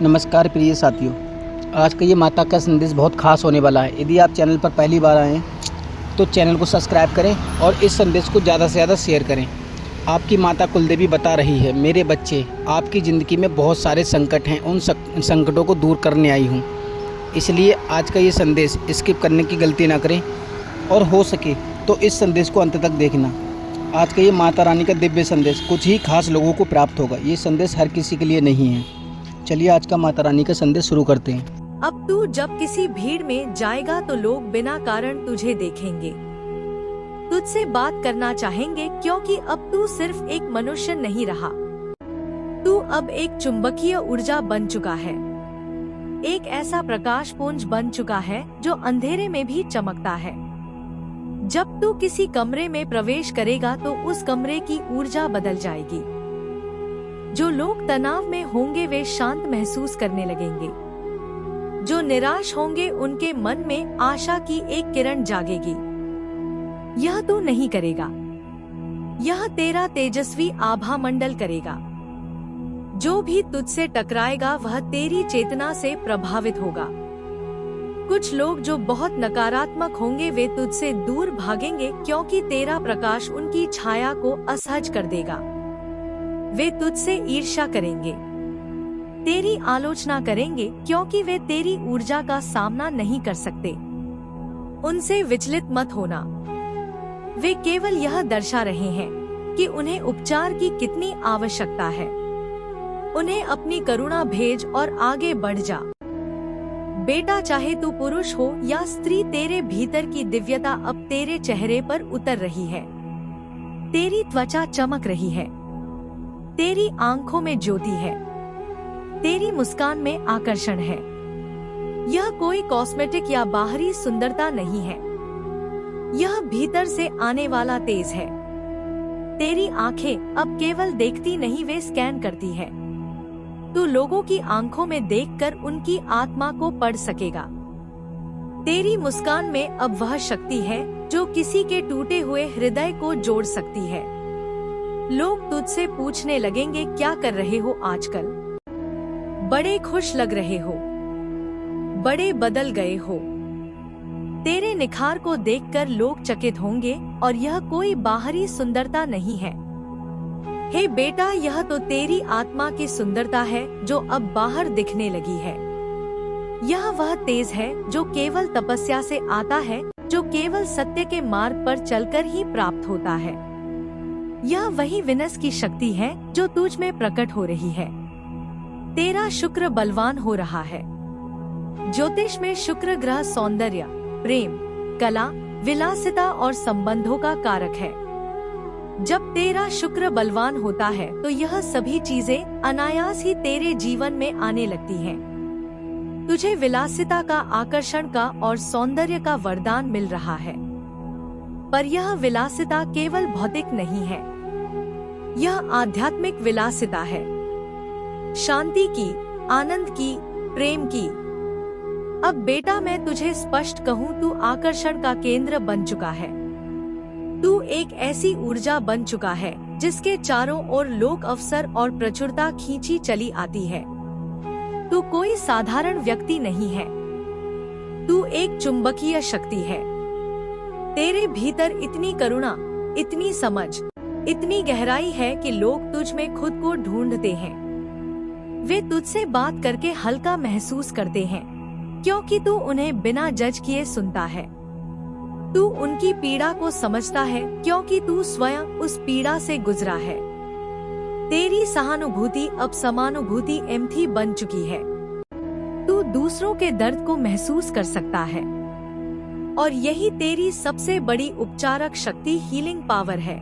नमस्कार प्रिय साथियों, आज का ये माता का संदेश बहुत खास होने वाला है। यदि आप चैनल पर पहली बार आए हैं तो चैनल को सब्सक्राइब करें और इस संदेश को ज़्यादा से ज़्यादा शेयर करें। आपकी माता कुलदेवी बता रही है, मेरे बच्चे, आपकी ज़िंदगी में बहुत सारे संकट हैं, उन संकटों को दूर करने आई हूँ। इसलिए आज का ये संदेश स्किप करने की गलती ना करें और हो सके तो इस संदेश को अंत तक देखना। आज का ये माता रानी का दिव्य संदेश कुछ ही खास लोगों को प्राप्त होगा। ये संदेश हर किसी के लिए नहीं है। चलिए आज का माता रानी का संदेश शुरू करते हैं। अब तू जब किसी भीड़ में जाएगा तो लोग बिना कारण तुझे देखेंगे, तुझसे बात करना चाहेंगे, क्योंकि अब तू सिर्फ एक मनुष्य नहीं रहा। तू अब एक चुंबकीय ऊर्जा बन चुका है, एक ऐसा प्रकाश पुंज बन चुका है जो अंधेरे में भी चमकता है। जब तू किसी कमरे में प्रवेश करेगा तो उस कमरे की ऊर्जा बदल जाएगी। जो लोग तनाव में होंगे वे शांत महसूस करने लगेंगे, जो निराश होंगे उनके मन में आशा की एक किरण जागेगी। यह तू नहीं करेगा, यह तेरा तेजस्वी आभा मंडल करेगा। जो भी तुझसे टकराएगा वह तेरी चेतना से प्रभावित होगा। कुछ लोग जो बहुत नकारात्मक होंगे वे तुझसे दूर भागेंगे, क्योंकि तेरा प्रकाश उनकी छाया को असहज कर देगा। वे तुझसे ईर्ष्या करेंगे, तेरी आलोचना करेंगे, क्योंकि वे तेरी ऊर्जा का सामना नहीं कर सकते। उनसे विचलित मत होना, वे केवल यह दर्शा रहे हैं कि उन्हें उपचार की कितनी आवश्यकता है। उन्हें अपनी करुणा भेज और आगे बढ़ जा। बेटा, चाहे तू पुरुष हो या स्त्री, तेरे भीतर की दिव्यता अब तेरे चेहरे पर उतर रही है। तेरी त्वचा चमक रही है, तेरी आंखों में ज्योति है, तेरी मुस्कान में आकर्षण है। यह कोई कॉस्मेटिक या बाहरी सुंदरता नहीं है, यह भीतर से आने वाला तेज है। तेरी आंखें अब केवल देखती नहीं, वे स्कैन करती है। तू लोगों की आंखों में देखकर उनकी आत्मा को पढ़ सकेगा। तेरी मुस्कान में अब वह शक्ति है जो किसी के टूटे हुए हृदय को जोड़ सकती है। लोग तुझसे पूछने लगेंगे, क्या कर रहे हो आजकल? बड़े खुश लग रहे हो, बड़े बदल गए हो। तेरे निखार को देखकर लोग चकित होंगे और यह कोई बाहरी सुंदरता नहीं है। हे बेटा, यह तो तेरी आत्मा की सुंदरता है जो अब बाहर दिखने लगी है। यह वह तेज है जो केवल तपस्या से आता है, जो केवल सत्य के मार्ग पर चलकर ही प्राप्त होता है। यह वही विनस की शक्ति है जो तुझ में प्रकट हो रही है। तेरा शुक्र बलवान हो रहा है। ज्योतिष में शुक्र ग्रह सौंदर्य, प्रेम, कला, विलासिता और संबंधों का कारक है। जब तेरा शुक्र बलवान होता है तो यह सभी चीजें अनायास ही तेरे जीवन में आने लगती हैं। तुझे विलासिता का, आकर्षण का और सौंदर्य का वरदान मिल रहा है। पर यह विलासिता केवल भौतिक नहीं है, यह आध्यात्मिक विलासिता है। शांति की, आनंद की, प्रेम की। अब बेटा, मैं तुझे स्पष्ट कहूँ, तू आकर्षण का केंद्र बन चुका है। तू एक ऐसी ऊर्जा बन चुका है जिसके चारों ओर लोक अवसर और प्रचुरता खींची चली आती है। तू कोई साधारण व्यक्ति नहीं है, तू एक चुंबकीय शक्ति है। तेरे भीतर इतनी करुणा, इतनी समझ, इतनी गहराई है कि लोग तुझ में खुद को ढूंढते हैं। वे तुझसे बात करके हल्का महसूस करते हैं, क्योंकि तू उन्हें बिना जज किए सुनता है। तू उनकी पीड़ा को समझता है, क्योंकि तू स्वयं उस पीड़ा से गुजरा है। तेरी सहानुभूति अब समानुभूति एम्पैथी बन चुकी है। तू दूसरों के दर्द को महसूस कर सकता है और यही तेरी सबसे बड़ी उपचारक शक्ति, हीलिंग पावर है।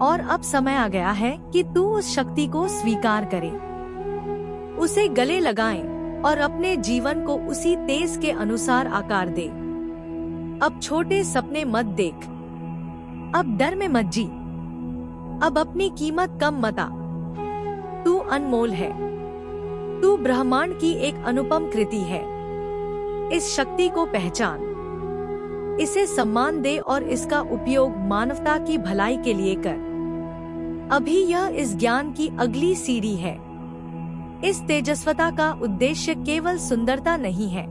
और अब समय आ गया है कि तू उस शक्ति को स्वीकार करे, उसे गले लगाएं और अपने जीवन को उसी तेज के अनुसार आकार दे। अब छोटे सपने मत देख, अब डर में मत जी, अब अपनी कीमत कम मत आ। तू अनमोल है, तू ब्रह्मांड की एक अनुपम कृति है। इस शक्ति को पहचान, इसे सम्मान दे और इसका उपयोग मानवता की भलाई के लिए कर। अभी यह इस ज्ञान की अगली सीढ़ी है। इस तेजस्वता का उद्देश्य केवल सुंदरता नहीं है।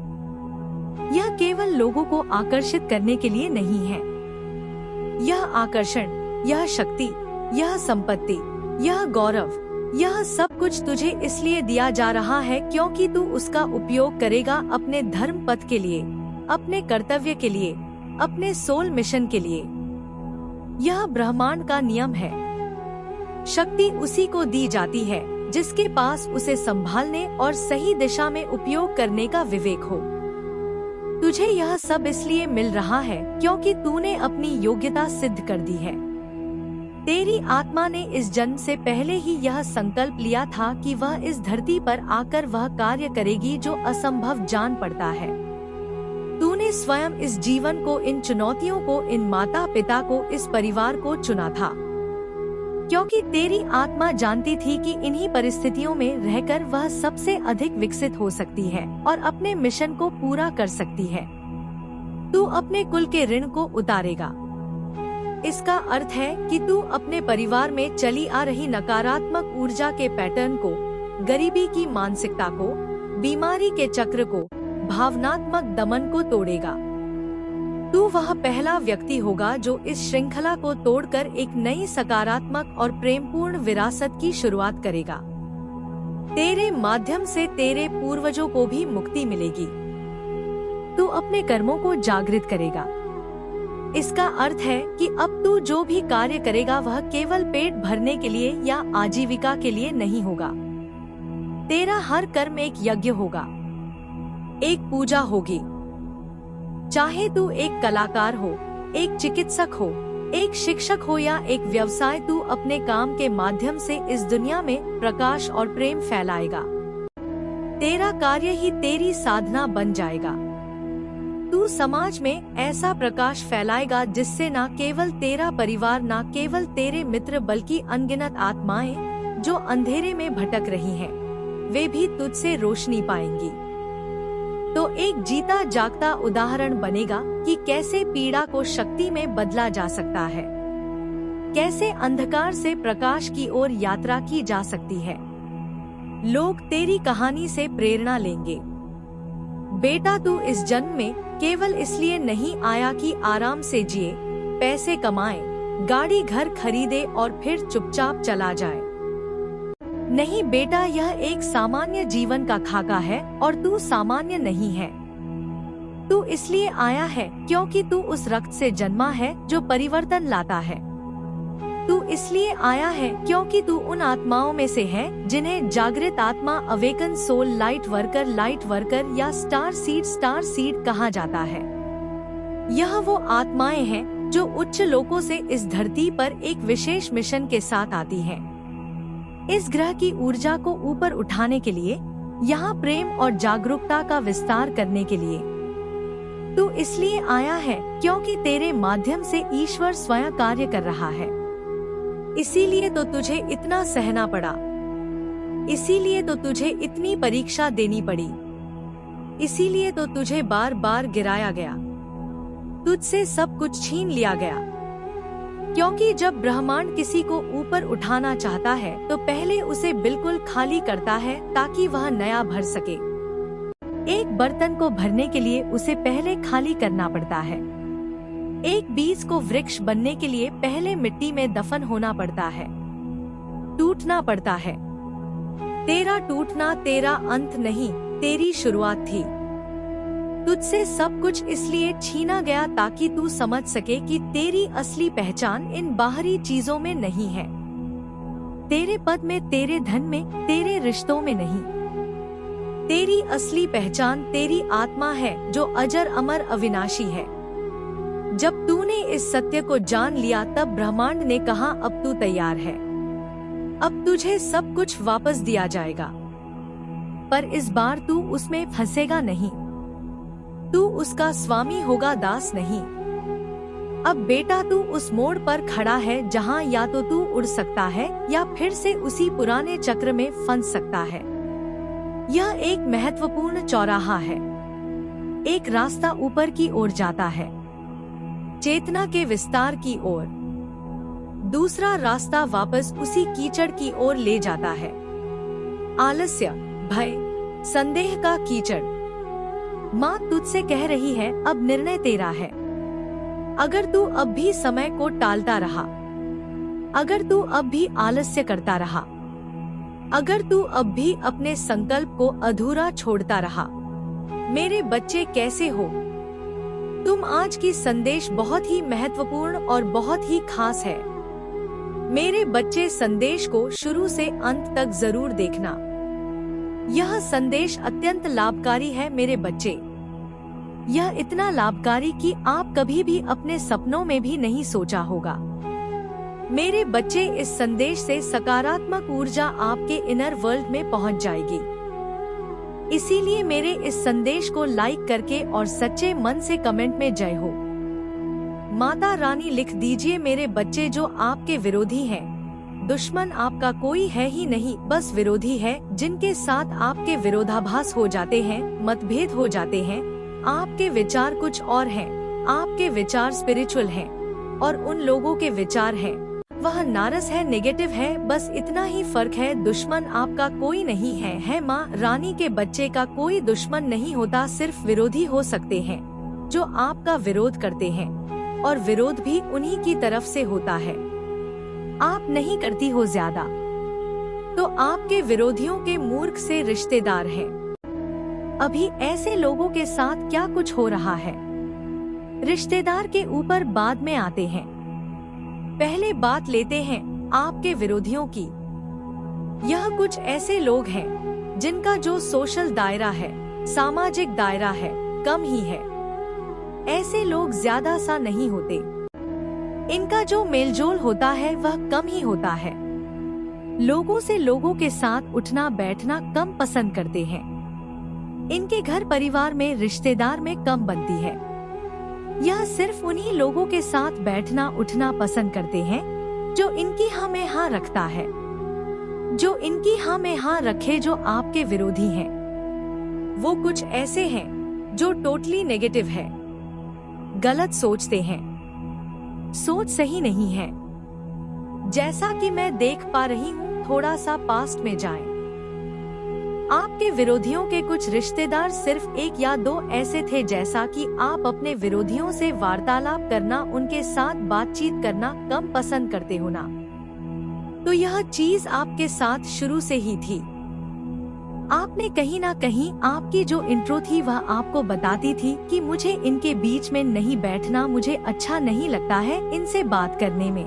यह केवल लोगों को आकर्षित करने के लिए नहीं है। यह आकर्षण, यह शक्ति, यह संपत्ति, यह गौरव, यह सब कुछ तुझे इसलिए दिया जा रहा है क्योंकि तू उसका उपयोग करेगा अपने धर्म पथ के लिए, अपने कर्तव्य के लिए, अपने सोल मिशन के लिए। यह ब्रह्मांड का नियम है। शक्ति उसी को दी जाती है जिसके पास उसे संभालने और सही दिशा में उपयोग करने का विवेक हो। तुझे यह सब इसलिए मिल रहा है क्योंकि तूने अपनी योग्यता सिद्ध कर दी है। तेरी आत्मा ने इस जन्म से पहले ही यह संकल्प लिया था कि वह इस धरती पर आकर वह कार्य करेगी जो असंभव जान पड़ता है। तूने स्वयं इस जीवन को, इन चुनौतियों को, इन माता पिता को, इस परिवार को चुना था क्योंकि तेरी आत्मा जानती थी कि इन्हीं परिस्थितियों में रहकर वह सबसे अधिक विकसित हो सकती है और अपने मिशन को पूरा कर सकती है। तू अपने कुल के ऋण को उतारेगा। इसका अर्थ है कि तू अपने परिवार में चली आ रही नकारात्मक ऊर्जा के पैटर्न को, गरीबी की मानसिकता को, बीमारी के चक्र को, भावनात्मक दमन को तोड़ेगा। तू वह पहला व्यक्ति होगा जो इस श्रृंखला को तोड़कर एक नई सकारात्मक और प्रेमपूर्ण विरासत की शुरुआत करेगा। तेरे माध्यम से तेरे पूर्वजों को भी मुक्ति मिलेगी। तू अपने कर्मों को जागृत करेगा। इसका अर्थ है कि अब तू जो भी कार्य करेगा वह केवल पेट भरने के लिए या आजीविका के लिए नहीं होगा। तेरा हर कर्म एक यज्ञ होगा, एक पूजा होगी। चाहे तू एक कलाकार हो, एक चिकित्सक हो, एक शिक्षक हो या एक व्यवसाय, तू अपने काम के माध्यम से इस दुनिया में प्रकाश और प्रेम फैलाएगा। तेरा कार्य ही तेरी साधना बन जाएगा। तू समाज में ऐसा प्रकाश फैलाएगा जिससे न केवल तेरा परिवार, न केवल तेरे मित्र, बल्कि अनगिनत आत्माएं जो अंधेरे में भटक रही हैं, वे भी तुझसे रोशनी पाएंगी। तो एक जीता जागता उदाहरण बनेगा कि कैसे पीड़ा को शक्ति में बदला जा सकता है, कैसे अंधकार से प्रकाश की ओर यात्रा की जा सकती है। लोग तेरी कहानी से प्रेरणा लेंगे। बेटा, तू इस जन्म में केवल इसलिए नहीं आया कि आराम से जिए, पैसे कमाए, गाड़ी घर खरीदे और फिर चुपचाप चला जाए। नहीं बेटा, यह एक सामान्य जीवन का खाका है और तू सामान्य नहीं है। तू इसलिए आया है क्योंकि तू उस रक्त से जन्मा है जो परिवर्तन लाता है। तू इसलिए आया है क्योंकि तू उन आत्माओं में से है जिन्हें जागृत आत्मा, अवेकन सोल, लाइट वर्कर या स्टार सीड कहा जाता है। यह वो आत्माएं हैं जो उच्च लोकों से इस धरती पर एक विशेष मिशन के साथ आती हैं। इस ग्रह की ऊर्जा को ऊपर उठाने के लिए, यहाँ प्रेम और जागरूकता का विस्तार करने के लिए। तू इसलिए आया है क्योंकि तेरे माध्यम से ईश्वर स्वयं कार्य कर रहा है। इसीलिए तो तुझे इतना सहना पड़ा, इसीलिए तो तुझे इतनी परीक्षा देनी पड़ी, इसीलिए तो तुझे बार बार गिराया गया, तुझसे सब कुछ छीन लिया गया। क्योंकि जब ब्रह्मांड किसी को ऊपर उठाना चाहता है तो पहले उसे बिल्कुल खाली करता है ताकि वह नया भर सके। एक बर्तन को भरने के लिए उसे पहले खाली करना पड़ता है। एक बीज को वृक्ष बनने के लिए पहले मिट्टी में दफन होना पड़ता है, टूटना पड़ता है। तेरा टूटना तेरा अंत नहीं, तेरी शुरुआत थी। तुझसे सब कुछ इसलिए छीना गया ताकि तू समझ सके कि तेरी असली पहचान इन बाहरी चीजों में नहीं है, तेरे पद में, तेरे धन में, तेरे रिश्तों में नहीं। तेरी असली पहचान तेरी आत्मा है जो अजर अमर अविनाशी है। जब तूने इस सत्य को जान लिया तब ब्रह्मांड ने कहा अब तू तैयार है, अब तुझे सब कुछ वापस दिया जाएगा। पर इस बार तू उसमें फंसेगा नहीं, तू उसका स्वामी होगा, दास नहीं। अब बेटा तू उस मोड़ पर खड़ा है जहाँ या तो तू उड़ सकता है या फिर से उसी पुराने चक्र में फंस सकता है। यह एक महत्वपूर्ण चौराहा है। एक रास्ता ऊपर की ओर जाता है, चेतना के विस्तार की ओर। दूसरा रास्ता वापस उसी कीचड़ की ओर ले जाता है। आलस्य, भय, संदेह का कीचड़। माँ तुझसे कह रही है, अब निर्णय तेरा है। अगर तू अब भी समय को टालता रहा, अगर तू अब भी आलस्य करता रहा, अगर तू अब भी अपने संकल्प को अधूरा छोड़ता रहा, मेरे बच्चे कैसे हो तुम। आज की संदेश बहुत ही महत्वपूर्ण और बहुत ही खास है। मेरे बच्चे, संदेश को शुरू से अंत तक जरूर देखना। यह संदेश अत्यंत लाभकारी है मेरे बच्चे। यह इतना लाभकारी कि आप कभी भी अपने सपनों में भी नहीं सोचा होगा। मेरे बच्चे, इस संदेश से सकारात्मक ऊर्जा आपके इनर वर्ल्ड में पहुंच जाएगी। इसीलिए मेरे इस संदेश को लाइक करके और सच्चे मन से कमेंट में जय हो माता रानी लिख दीजिए। मेरे बच्चे, जो आपके विरोधी हैं, दुश्मन आपका कोई है ही नहीं, बस विरोधी है, जिनके साथ आपके विरोधाभास हो जाते हैं, मतभेद हो जाते हैं। आपके विचार कुछ और हैं, आपके विचार स्पिरिचुअल हैं और उन लोगों के विचार हैं वह नारस है, नेगेटिव है, बस इतना ही फर्क है। दुश्मन आपका कोई नहीं है माँ रानी के बच्चे का कोई दुश्मन नहीं होता, सिर्फ विरोधी हो सकते हैं जो आपका विरोध करते हैं, और विरोध भी उन्हीं की तरफ से होता है। आप नहीं करती हो ज्यादा, तो आपके विरोधियों के मूर्ख से रिश्तेदार हैं। अभी ऐसे लोगों के साथ क्या कुछ हो रहा है, रिश्तेदार के ऊपर बाद में आते हैं। पहले बात लेते हैं आपके विरोधियों की। यह कुछ ऐसे लोग हैं जिनका जो सोशल दायरा है, सामाजिक दायरा है, कम ही है। ऐसे लोग ज्यादा सा नहीं होते। इनका जो मेलजोल होता है वह कम ही होता है। लोगों से लोगों के साथ उठना बैठना कम पसंद करते हैं। इनके घर परिवार में रिश्तेदार में कम बनती है। यह सिर्फ उन्हीं लोगों के साथ बैठना उठना पसंद करते हैं जो इनकी हाँ में हाँ रखता है, जो इनकी हाँ में हाँ रखे, जो आपके विरोधी हैं। वो कुछ ऐसे हैं जो टोटली नेगेटिव है, गलत सोचते हैं, सोच सही नहीं है। जैसा कि मैं देख पा रही हूँ, थोड़ा सा पास्ट में जाएं। आपके विरोधियों के कुछ रिश्तेदार सिर्फ एक या दो ऐसे थे, जैसा कि आप अपने विरोधियों से वार्तालाप करना, उनके साथ बातचीत करना कम पसंद करते हो ना। तो यह चीज आपके साथ शुरू से ही थी। आपने कहीं ना कहीं आपकी जो इंट्रो थी वह आपको बताती थी कि मुझे इनके बीच में नहीं बैठना, मुझे अच्छा नहीं लगता है इनसे बात करने में।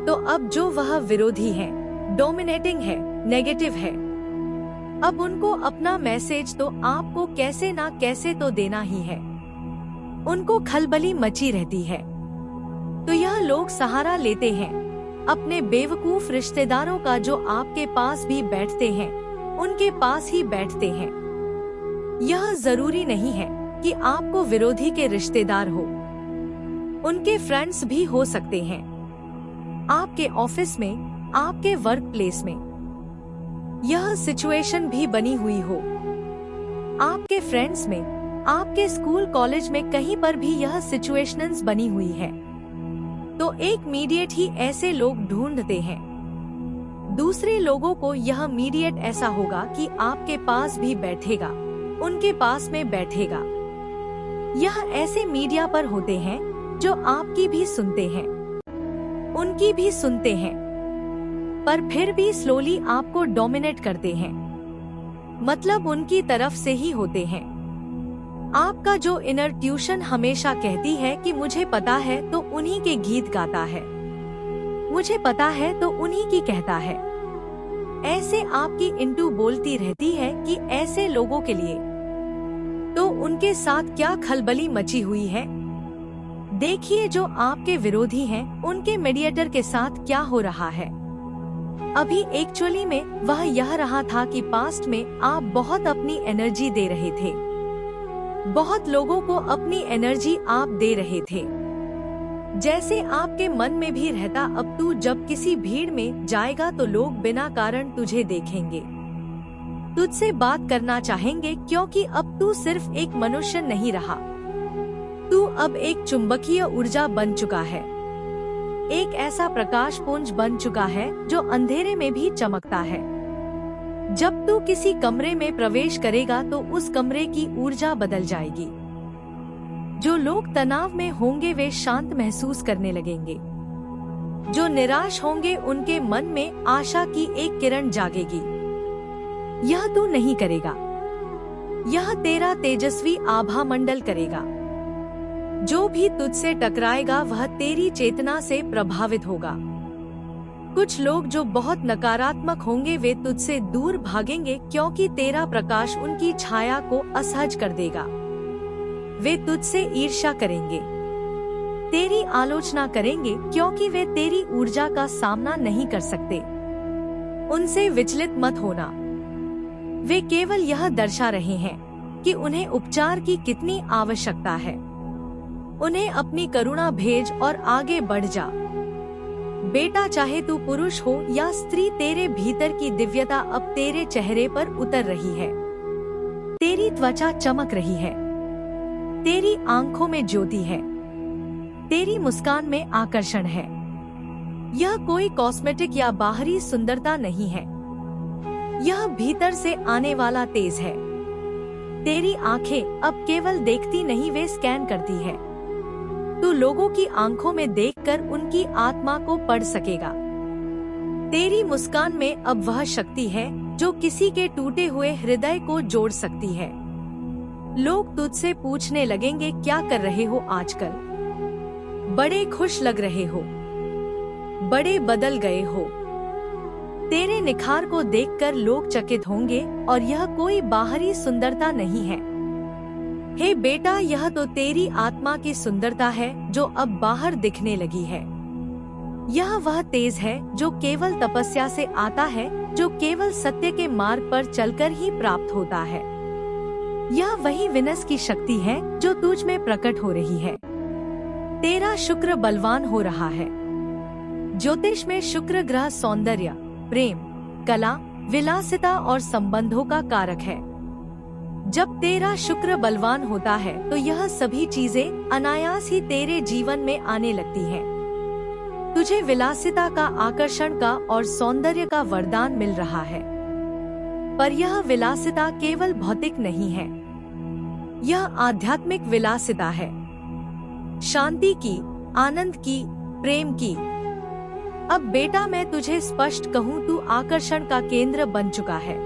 तो अब जो वह विरोधी है, डोमिनेटिंग है, नेगेटिव है, अब उनको अपना मैसेज तो आपको कैसे ना कैसे तो देना ही है। उनको खलबली मची रहती है। तो यह लोग सहारा लेते हैं अपने बेवकूफ रिश्तेदारों का, जो आपके पास भी बैठते हैं, उनके पास ही बैठते हैं। यह जरूरी नहीं है कि आपको विरोधी के रिश्तेदार हो, उनके फ्रेंड्स भी हो सकते हैं। आपके ऑफिस में, आपके वर्क प्लेस में यह सिचुएशन भी बनी हुई हो, आपके फ्रेंड्स में, आपके स्कूल कॉलेज में, कहीं पर भी यह सिचुएशंस बनी हुई है। तो एक मीडिएट ही ऐसे लोग ढूंढते हैं। दूसरे लोगों को यह मीडिएट ऐसा होगा कि आपके पास भी बैठेगा, उनके पास में बैठेगा। यह ऐसे मीडिया पर होते हैं जो आपकी भी सुनते हैं, उनकी भी सुनते हैं, पर फिर भी स्लोली आपको डोमिनेट करते हैं। मतलब उनकी तरफ से ही होते हैं। आपका जो इनर ट्यूशन हमेशा कहती है कि मुझे पता है तो उन्हीं के गीत गाता है, मुझे पता है तो उन्हीं की कहता है। ऐसे आपकी इंटू बोलती रहती है कि ऐसे लोगों के लिए तो उनके साथ क्या खलबली मची हुई है। देखिए, जो आपके विरोधी हैं, उनके मीडिएटर के साथ क्या हो रहा है। अभी एक्चुअली में वह यह रहा था कि पास्ट में आप बहुत अपनी एनर्जी दे रहे थे, बहुत लोगों को अपनी एनर्जी आप दे रहे थे। जैसे आपके मन में भी रहता, अब तू जब किसी भीड़ में जाएगा तो लोग बिना कारण तुझे देखेंगे, तुझसे बात करना चाहेंगे, क्योंकि अब तू सिर्फ एक मनुष्य नहीं रहा, तू अब एक चुंबकीय ऊर्जा बन चुका है, एक ऐसा प्रकाश पुंज बन चुका है जो अंधेरे में भी चमकता है। जब तू किसी कमरे में प्रवेश करेगा तो उस कमरे की ऊर्जा बदल जाएगी। जो लोग तनाव में होंगे वे शांत महसूस करने लगेंगे। जो निराश होंगे उनके मन में आशा की एक किरण जागेगी। यह तू नहीं करेगा, यह तेरा तेजस्वी आभा मंडल करेगा। जो भी तुझसे टकराएगा वह तेरी चेतना से प्रभावित होगा। कुछ लोग जो बहुत नकारात्मक होंगे वे तुझसे दूर भागेंगे क्योंकि तेरा प्रकाश उनकी छाया को असहज कर देगा। वे तुझसे ईर्ष्या करेंगे, तेरी आलोचना करेंगे क्योंकि वे तेरी ऊर्जा का सामना नहीं कर सकते। उनसे विचलित मत होना। वे केवल यह दर्शा रहे हैं कि उन्हें उपचार की कितनी आवश्यकता है। उन्हें अपनी करुणा भेज और आगे बढ़ जा। बेटा, चाहे तू पुरुष हो या स्त्री, तेरे भीतर की दिव्यता अब तेरे चेहरे पर उतर रही है। तेरी त्वचा चमक रही है, तेरी आंखों में ज्योति है, तेरी मुस्कान में आकर्षण है। यह कोई कॉस्मेटिक या बाहरी सुंदरता नहीं है, यह भीतर से आने वाला तेज है। तेरी आंखें अब केवल देखती नहीं, वे स्कैन करती है। तू लोगों की आंखों में देखकर उनकी आत्मा को पढ़ सकेगा। तेरी मुस्कान में अब वह शक्ति है जो किसी के टूटे हुए हृदय को जोड़ सकती है। लोग तुझसे पूछने लगेंगे, क्या कर रहे हो आजकल? बड़े खुश लग रहे हो, बड़े बदल गए हो। तेरे निखार को देखकर लोग चकित होंगे और यह कोई बाहरी सुंदरता नहीं है। हे बेटा, यह तो तेरी आत्मा की सुंदरता है जो अब बाहर दिखने लगी है। यह वह तेज है जो केवल तपस्या से आता है, जो केवल सत्य के मार्ग पर चलकर ही प्राप्त होता है। यह वही विनस की शक्ति है जो तुझ में प्रकट हो रही है। तेरा शुक्र बलवान हो रहा है। ज्योतिष में शुक्र ग्रह सौंदर्य, प्रेम, कला, विलासिता और संबंधों का कारक है। जब तेरा शुक्र बलवान होता है तो यह सभी चीजें अनायास ही तेरे जीवन में आने लगती हैं। तुझे विलासिता का, आकर्षण का और सौंदर्य का वरदान मिल रहा है। पर यह विलासिता केवल भौतिक नहीं है, यह आध्यात्मिक विलासिता है। शांति की, आनंद की, प्रेम की। अब बेटा, मैं तुझे स्पष्ट कहूँ, तू आकर्षण का केंद्र बन चुका है।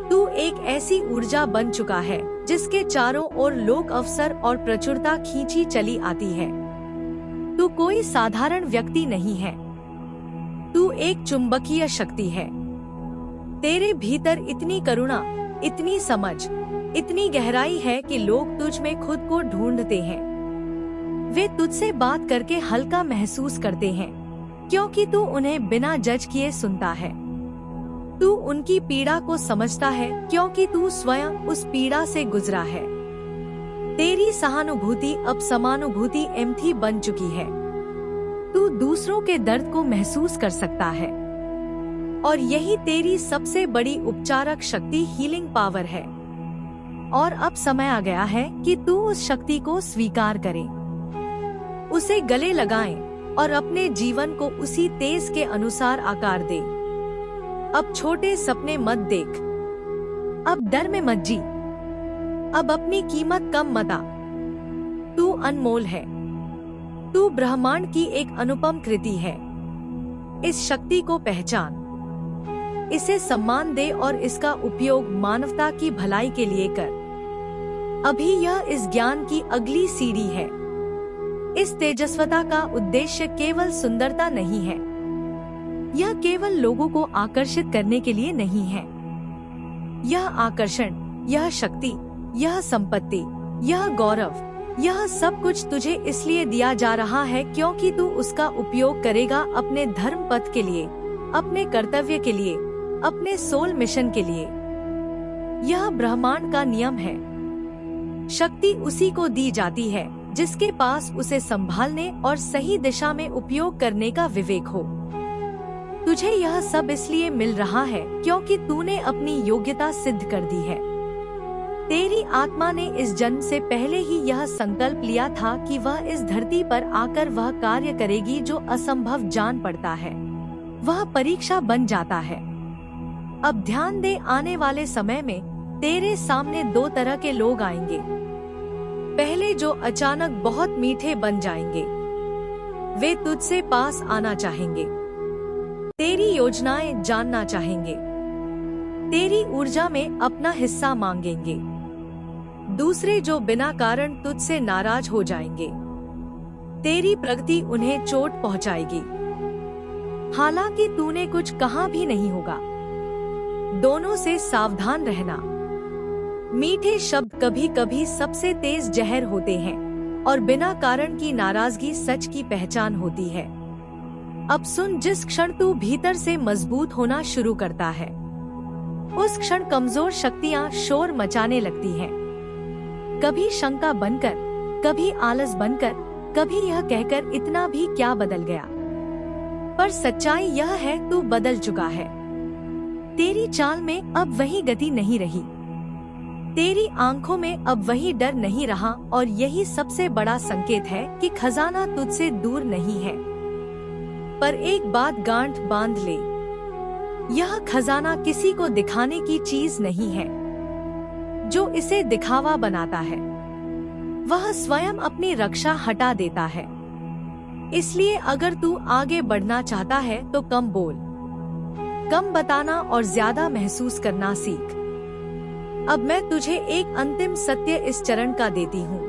तू एक ऐसी ऊर्जा बन चुका है जिसके चारों ओर लोक अवसर और प्रचुरता खींची चली आती है। तू कोई साधारण व्यक्ति नहीं है, तू एक चुंबकीय शक्ति है। तेरे भीतर इतनी करुणा, इतनी समझ, इतनी गहराई है कि लोग तुझ में खुद को ढूंढते हैं। वे तुझसे बात करके हल्का महसूस करते हैं क्योंकि तू उन्हें बिना जज किए सुनता है। तू उनकी पीड़ा को समझता है क्योंकि तू स्वयं उस पीड़ा से गुजरा है। तेरी सहानुभूति अब समानुभूति एम्पथी बन चुकी है। तू दूसरों के दर्द को महसूस कर सकता है और यही तेरी सबसे बड़ी उपचारक शक्ति, हीलिंग पावर है। और अब समय आ गया है कि तू उस शक्ति को स्वीकार करे, उसे गले लगाए और अपने जीवन को उसी तेज के अनुसार आकार दे। अब छोटे सपने मत देख, अब डर में मत जी, अब अपनी कीमत कम मत आ। तू अनमोल है, तू ब्रह्मांड की एक अनुपम कृति है। इस शक्ति को पहचान, इसे सम्मान दे और इसका उपयोग मानवता की भलाई के लिए कर। अभी यह इस ज्ञान की अगली सीढ़ी है। इस तेजस्वता का उद्देश्य केवल सुंदरता नहीं है, यह केवल लोगों को आकर्षित करने के लिए नहीं है। यह आकर्षण, यह शक्ति, यह संपत्ति, यह गौरव, यह सब कुछ तुझे इसलिए दिया जा रहा है क्योंकि तू उसका उपयोग करेगा अपने धर्म पथ के लिए, अपने कर्तव्य के लिए, अपने सोल मिशन के लिए। यह ब्रह्मांड का नियम है। शक्ति उसी को दी जाती है जिसके पास उसे संभालने और सही दिशा में उपयोग करने का विवेक हो। तुझे यह सब इसलिए मिल रहा है क्योंकि तूने अपनी योग्यता सिद्ध कर दी है। तेरी आत्मा ने इस जन्म से पहले ही यह संकल्प लिया था कि वह इस धरती पर आकर वह कार्य करेगी जो असंभव जान पड़ता है। वह परीक्षा बन जाता है। अब ध्यान दे, आने वाले समय में तेरे सामने दो तरह के लोग आएंगे। पहले जो अचानक बहुत मीठे बन जाएंगे, वे तुझसे पास आना चाहेंगे, तेरी योजनाएं जानना चाहेंगे, तेरी ऊर्जा में अपना हिस्सा मांगेंगे। दूसरे जो बिना कारण तुझसे नाराज हो जाएंगे, तेरी प्रगति उन्हें चोट पहुंचाएगी। हालांकि तूने कुछ कहा भी नहीं होगा। दोनों से सावधान रहना। मीठे शब्द कभी कभी सबसे तेज जहर होते हैं और बिना कारण की नाराजगी सच की पहचान होती है। अब सुन, जिस क्षण तू भीतर से मजबूत होना शुरू करता है, उस क्षण कमजोर शक्तियां शोर मचाने लगती हैं। कभी शंका बनकर, कभी आलस बनकर, कभी यह कहकर इतना भी क्या बदल गया। पर सच्चाई यह है, तू बदल चुका है। तेरी चाल में अब वही गति नहीं रही, तेरी आंखों में अब वही डर नहीं रहा, और यही सबसे बड़ा संकेत है कि खजाना तुझसे दूर नहीं है। पर एक बात गांठ बांध ले, यह खजाना किसी को दिखाने की चीज नहीं है। जो इसे दिखावा बनाता है, वह स्वयं अपनी रक्षा हटा देता है। इसलिए अगर तू आगे बढ़ना चाहता है तो कम बोल, कम बताना और ज्यादा महसूस करना सीख। अब मैं तुझे एक अंतिम सत्य इस चरण का देती हूँ।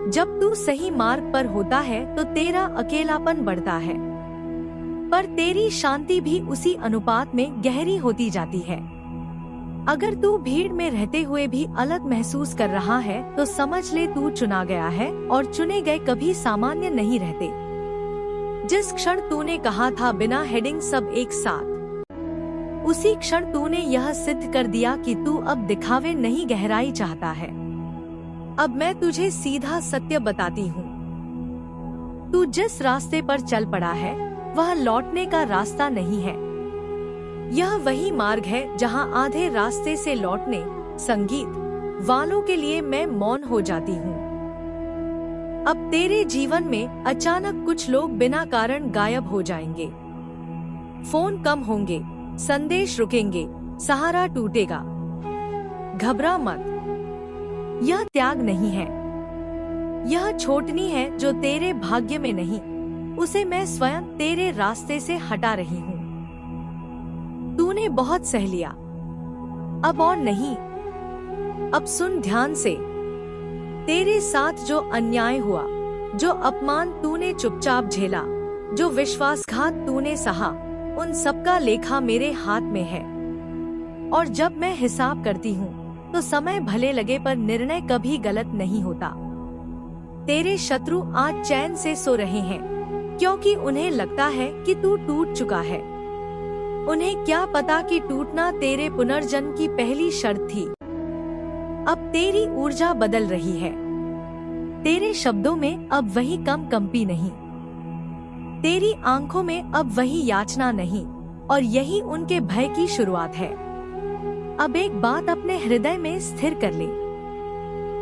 जब तू सही मार्ग पर होता है तो तेरा अकेलापन बढ़ता है, पर तेरी शांति भी उसी अनुपात में गहरी होती जाती है। अगर तू भीड़ में रहते हुए भी अलग महसूस कर रहा है तो समझ ले तू चुना गया है, और चुने गए कभी सामान्य नहीं रहते। जिस क्षण तूने कहा था बिना हेडिंग सब एक साथ, उसी क्षण तूने यह सिद्ध कर दिया कि तू अब दिखावे नहीं गहराई चाहता है। अब मैं तुझे सीधा सत्य बताती हूँ, तू जिस रास्ते पर चल पड़ा है वह लौटने का रास्ता नहीं है। यह वही मार्ग है जहाँ आधे रास्ते से लौटने संगीत वालों के लिए मैं मौन हो जाती हूँ। अब तेरे जीवन में अचानक कुछ लोग बिना कारण गायब हो जाएंगे। फोन कम होंगे, संदेश रुकेंगे, सहारा टूटेगा। घबरा मत, यह त्याग नहीं है, यह छोटनी है जो तेरे भाग्य में नहीं, उसे मैं स्वयं तेरे रास्ते से हटा रही हूँ। तूने बहुत सह लिया, अब और नहीं। अब सुन ध्यान से, तेरे साथ जो अन्याय हुआ, जो अपमान तूने चुपचाप झेला, जो विश्वासघात तूने सहा, उन सबका लेखा मेरे हाथ में है। और जब मैं हिसाब करती हूँ तो समय भले लगे पर निर्णय कभी गलत नहीं होता। तेरे शत्रु आज चैन से सो रहे हैं, क्योंकि उन्हें लगता है कि तू टूट चुका है। उन्हें क्या पता कि टूटना तेरे पुनर्जन्म की पहली शर्त थी। अब तेरी ऊर्जा बदल रही है, तेरे शब्दों में अब वही कंपी नहीं, तेरी आंखों में अब वही याचना नहीं, और यही उनके भय की शुरुआत है। अब एक बात अपने हृदय में स्थिर कर ले,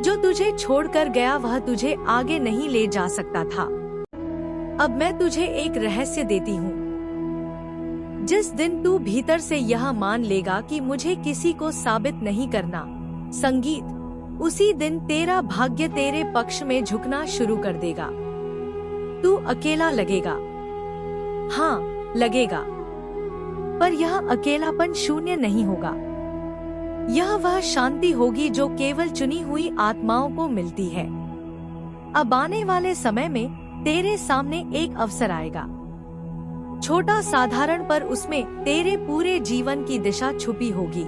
जो तुझे छोड़कर गया वह तुझे आगे नहीं ले जा सकता था। अब मैं तुझे एक रहस्य देती हूँ, जिस दिन तू भीतर से यह मान लेगा कि मुझे किसी को साबित नहीं करना संगीत, उसी दिन तेरा भाग्य तेरे पक्ष में झुकना शुरू कर देगा। तू अकेला लगेगा, हाँ लगेगा, पर यह अकेलापन शून्य नहीं होगा। यह वह शांति होगी जो केवल चुनी हुई आत्माओं को मिलती है। अब आने वाले समय में तेरे सामने एक अवसर आएगा, छोटा साधारण, पर उसमें तेरे पूरे जीवन की दिशा छुपी होगी।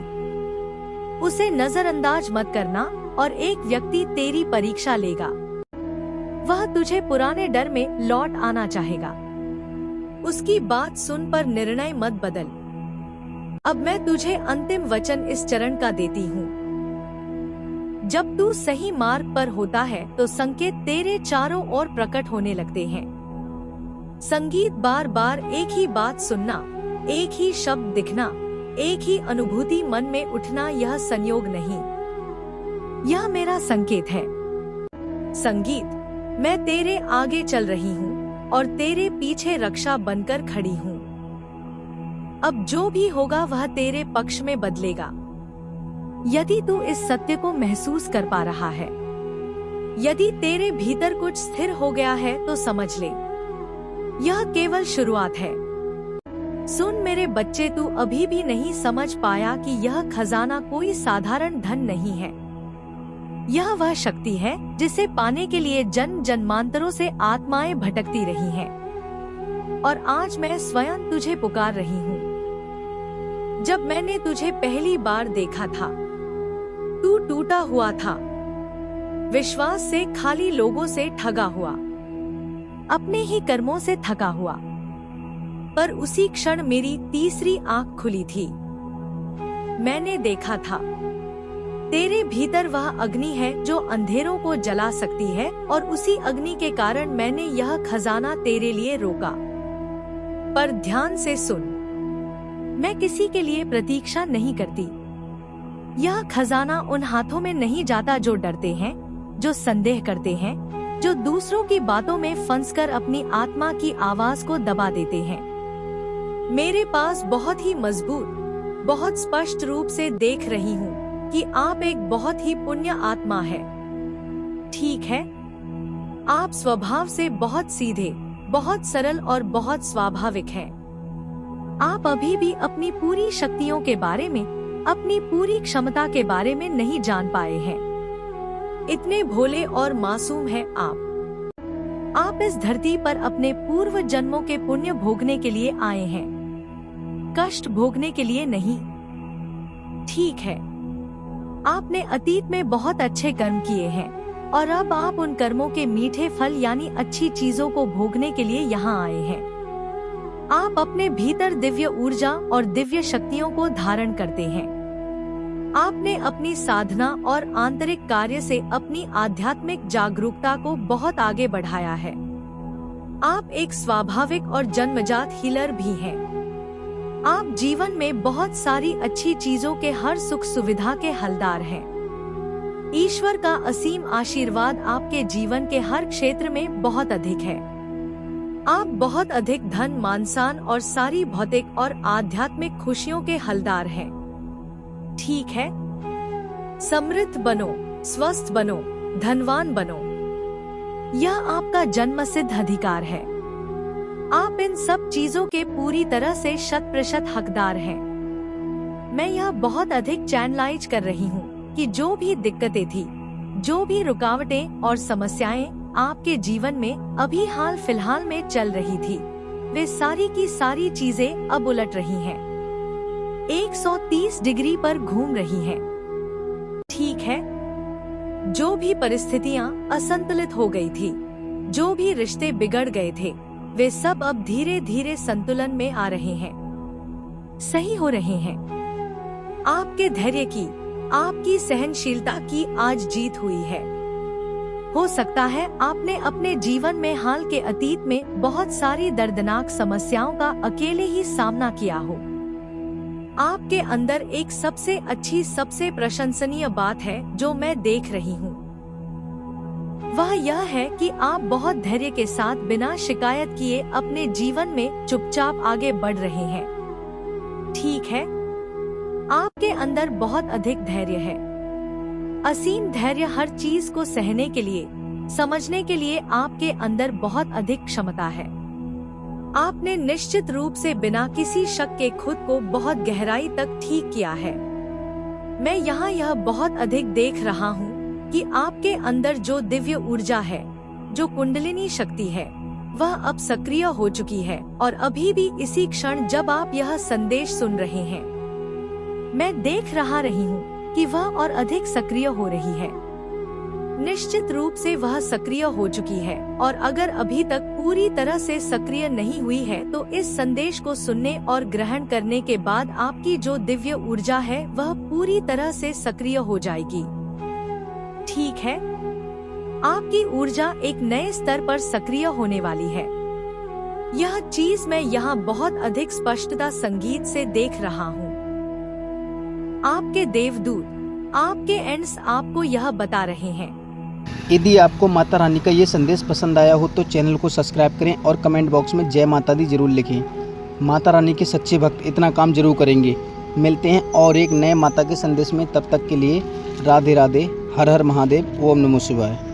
उसे नजरअंदाज मत करना, और एक व्यक्ति तेरी परीक्षा लेगा। वह तुझे पुराने डर में लौट आना चाहेगा। उसकी बात सुन पर निर्णय मत बदल। अब मैं तुझे अंतिम वचन इस चरण का देती हूँ। जब तू सही मार्ग पर होता है तो संकेत तेरे चारों ओर प्रकट होने लगते हैं। संगीत बार बार एक ही बात सुनना, एक ही शब्द दिखना, एक ही अनुभूति मन में उठना, यह संयोग नहीं, यह मेरा संकेत है। संगीत, मैं तेरे आगे चल रही हूँ और तेरे पीछे रक्षा बनकर खड़ी हूँ। अब जो भी होगा वह तेरे पक्ष में बदलेगा। यदि तू इस सत्य को महसूस कर पा रहा है, यदि तेरे भीतर कुछ स्थिर हो गया है तो समझ ले, यह केवल शुरुआत है। सुन मेरे बच्चे, तू अभी भी नहीं समझ पाया कि यह खजाना कोई साधारण धन नहीं है। यह वह शक्ति है जिसे पाने के लिए जन्म जन्मांतरों से आत्माएं भटकती रही हैं। और आज मैं स्वयं तुझे पुकार रही हूँ। जब मैंने तुझे पहली बार देखा था, तू टूटा हुआ था, विश्वास से खाली, लोगों से ठगा हुआ, अपने ही कर्मों से थका हुआ। पर उसी क्षण मेरी तीसरी आंख खुली थी। मैंने देखा था तेरे भीतर वह अग्नि है जो अंधेरों को जला सकती है, और उसी अग्नि के कारण मैंने यह खजाना तेरे लिए रोका। पर ध्यान से सुन, मैं किसी के लिए प्रतीक्षा नहीं करती। यह खजाना उन हाथों में नहीं जाता जो डरते हैं, जो संदेह करते हैं, जो दूसरों की बातों में फंसकर अपनी आत्मा की आवाज को दबा देते हैं। मेरे पास बहुत ही मजबूत, बहुत स्पष्ट रूप से देख रही हूँ कि आप एक बहुत ही पुण्य आत्मा है। ठीक है, आप स्वभाव से बहुत सीधे, बहुत सरल और बहुत स्वाभाविक हैं। आप अभी भी अपनी पूरी शक्तियों के बारे में, अपनी पूरी क्षमता के बारे में नहीं जान पाए हैं। इतने भोले और मासूम हैं आप इस धरती पर अपने पूर्व जन्मों के पुण्य भोगने के लिए आए हैं, कष्ट भोगने के लिए नहीं। ठीक है, आपने अतीत में बहुत अच्छे कर्म किए हैं और अब आप उन कर्मों के मीठे फल यानी अच्छी चीजों को भोगने के लिए यहाँ आए हैं। आप अपने भीतर दिव्य ऊर्जा और दिव्य शक्तियों को धारण करते हैं। आपने अपनी साधना और आंतरिक कार्य से अपनी आध्यात्मिक जागरूकता को बहुत आगे बढ़ाया है। आप एक स्वाभाविक और जन्मजात हीलर भी हैं। आप जीवन में बहुत सारी अच्छी चीजों के हर सुख सुविधा के हलदार हैं। ईश्वर का असीम आशीर्वाद आपके जीवन के हर क्षेत्र में बहुत अधिक है। आप बहुत अधिक धन, मान-सम्मान और सारी भौतिक और आध्यात्मिक खुशियों के हलदार हैं। ठीक है, समृद्ध बनो, स्वस्थ बनो, धनवान बनो। यह आपका जन्मसिद्ध अधिकार है। आप इन सब चीजों के पूरी तरह से 100% हकदार हैं। मैं यह बहुत अधिक चैनलाइज कर रही हूँ कि जो भी दिक्कतें थी, जो भी रुकावटें और समस्याएं आपके जीवन में अभी हाल फिलहाल में चल रही थी, वे सारी की सारी चीजें अब उलट रही हैं, 130 डिग्री पर घूम रही हैं। ठीक है, जो भी परिस्थितियां असंतुलित हो गई थी, जो भी रिश्ते बिगड़ गए थे, वे सब अब धीरे धीरे संतुलन में आ रहे हैं, सही हो रहे हैं। आपके धैर्य की, आपकी सहनशीलता की आज जीत हुई है। हो सकता है आपने अपने जीवन में हाल के अतीत में बहुत सारी दर्दनाक समस्याओं का अकेले ही सामना किया हो। आपके अंदर एक सबसे अच्छी, सबसे प्रशंसनीय बात है जो मैं देख रही हूँ। वह यह है कि आप बहुत धैर्य के साथ बिना शिकायत किए अपने जीवन में चुपचाप आगे बढ़ रहे हैं। ठीक है, आपके अंदर बहुत अधिक धैर्य है, असीम धैर्य। हर चीज को सहने के लिए, समझने के लिए आपके अंदर बहुत अधिक क्षमता है। आपने निश्चित रूप से बिना किसी शक के खुद को बहुत गहराई तक ठीक किया है। मैं यहाँ यह बहुत अधिक देख रहा हूँ कि आपके अंदर जो दिव्य ऊर्जा है, जो कुंडलिनी शक्ति है, वह अब सक्रिय हो चुकी है। और अभी भी इसी क्षण जब आप यह संदेश सुन रहे हैं, मैं देख रही हूँ कि वह और अधिक सक्रिय हो रही है। निश्चित रूप से वह सक्रिय हो चुकी है, और अगर अभी तक पूरी तरह से सक्रिय नहीं हुई है तो इस संदेश को सुनने और ग्रहण करने के बाद आपकी जो दिव्य ऊर्जा है वह पूरी तरह से सक्रिय हो जाएगी। ठीक है, आपकी ऊर्जा एक नए स्तर पर सक्रिय होने वाली है। यह चीज मैं यहाँ बहुत अधिक स्पष्टता संगीत से देख रहा हूँ। आपके देवदूत, आपके एंड्स आपको यह बता रहे हैं। यदि आपको माता रानी का ये संदेश पसंद आया हो तो चैनल को सब्सक्राइब करें और कमेंट बॉक्स में जय माता दी जरूर लिखें। माता रानी के सच्चे भक्त इतना काम जरूर करेंगे। मिलते हैं और एक नए माता के संदेश में, तब तक के लिए राधे राधे, हर हर महादेव, ओम नमो शिवाय।